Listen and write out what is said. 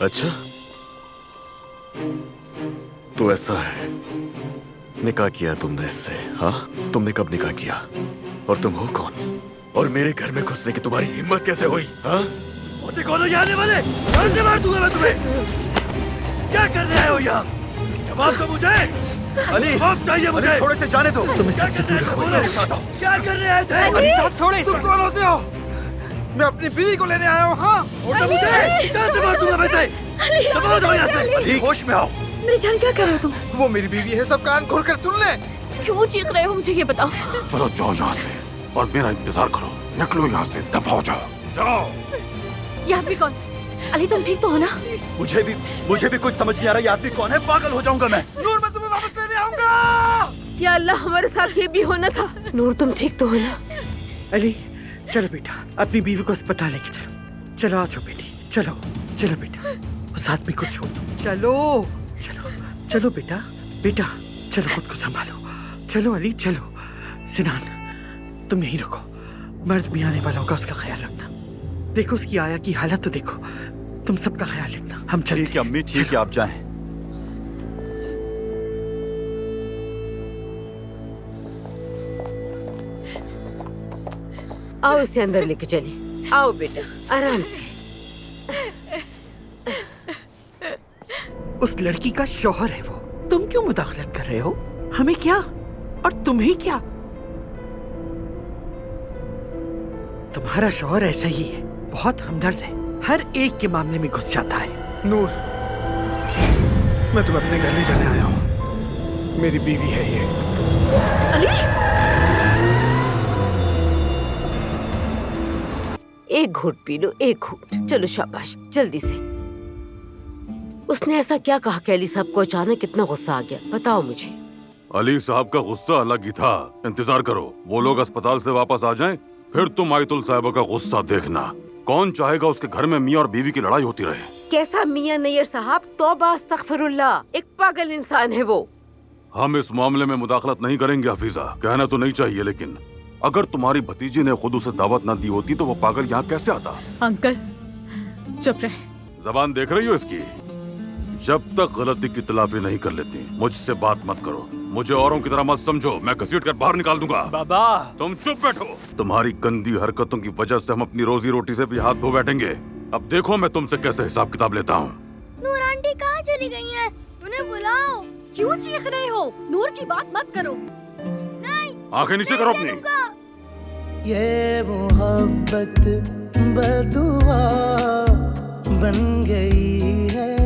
अच्छा, तो ऐसा है, निकाह किया तुमने इससे? हाँ, तुमने कब निकाह किया? और तुम हो कौन? और मेरे घर में घुसने की तुम्हारी हिम्मत कैसे हुई? हाँ, होते कौन हो यहाँ आने वाले? जान से मार दूंगा मैं तुम्हें। क्या कर रहे हो यहाँ? जवाब दो मुझे। अली, जवाब चाहिए मुझे। थोड़े से जाने दो। तुम इससे से दूर रहो। क्या कर रहे थे? अली साहब थोड़े तुम कौन होते हो? मैं अपनी बीवी को लेने आया हूँ। हाँ, उठो मुझे। जान से मार दूंगा मैं तुझे। दबाओ दो यहाँ से। अली, होश में आओ। मेरी जान, क्या कर रहे हो तुम? वो मेरी बीवी है, सब कान खोल कर सुन ले। क्यों चीख रहे हो, मुझे ये बताओ। चलो जाओ यहाँ से और मेरा इंतजार करो। निकलो यहाँ से, दफा हो जाओ। जाओ। ये आदमी कौन? अली तुम ठीक तो हो ना? मुझे भी कुछ समझ नहीं आ रहा। ये आदमी कौन है? पागल हो जाऊंगा मैं। नूर, मैं तुम्हें वापस लेने आऊंगा। या अल्लाह, हमारे साथ ये भी होना था। नूर तुम ठीक तो हो ना? अली चलो बेटा, अपनी बीवी को अस्पताल लेके चलो। चलो आ जाओ बेटी, चलो चलो बेटा, उस आदमी को छोड़ दो। चलो चलो चलो बेटा, बेटा चलो, खुद को संभालो। चलो अली चलो। सिनान तुम यहीं रुको, मर्द भी आने वाला होगा, उसका ख्याल रखना। देखो उसकी आया की हालत तो देखो, तुम सबका ख्याल रखना। हम चलते हैं। ठीक है अम्मी, ठीक है, आप जाएं। आओ इसे अंदर लेके चले। आओ बेटा, आराम से। उस लड़की का शौहर है वो, तुम क्यों मुदाखलत कर रहे हो? हमें क्या और तुम्हें क्या? तुम्हारा शौहर ऐसा ही है, बहुत हमदर्द है, हर एक के मामले में घुस जाता है। नूर, मैं तुम्हें अपने घर ले जाने आया हूँ। मेरी बीवी है ये। अली एक घूंट पी लो, एक घूंट। चलो शाबाश, जल्दी से। उसने ऐसा क्या कहा कि अली साहब को अचानक इतना गुस्सा आ गया? बताओ मुझे। अली साहब का गुस्सा अलग ही था। इंतजार करो, वो लोग अस्पताल से वापस आ जाएं, फिर तुम आयतुल साहिबा का गुस्सा देखना। कौन चाहेगा उसके घर में मियाँ और बीवी की लड़ाई होती रहे? कैसा मियाँ नैयर साहब, तौबा अस्तगफिरुल्लाह, एक पागल इंसान है वो। हम इस मामले में मुदाखलत नहीं करेंगे हफीजा। कहना तो नहीं चाहिए, लेकिन अगर तुम्हारी भतीजी ने खुद उसे दावत न दी होती तो वो पागल यहाँ कैसे आता? अंकल चुप रहे। जबान देख रही हो इसकी? जब तक गलती की तलाफी नहीं कर लेती मुझसे बात मत करो। मुझे औरों की तरह मत समझो, मैं घसीट कर बाहर निकाल दूंगा। बाबा तुम चुप बैठो। तुम्हारी गंदी हरकतों की वजह से हम अपनी रोजी रोटी से भी हाथ धो बैठेंगे। अब देखो मैं तुमसे कैसे हिसाब किताब लेता हूँ। नूर आंटी कहाँ चली गई हैं? उन्हें बुलाओ। क्यों चीख रहे हो? नूर की बात मत करो। नहीं, आंखें नीचे करो अपनी। ये मोहब्बत बदुआ बन गई है।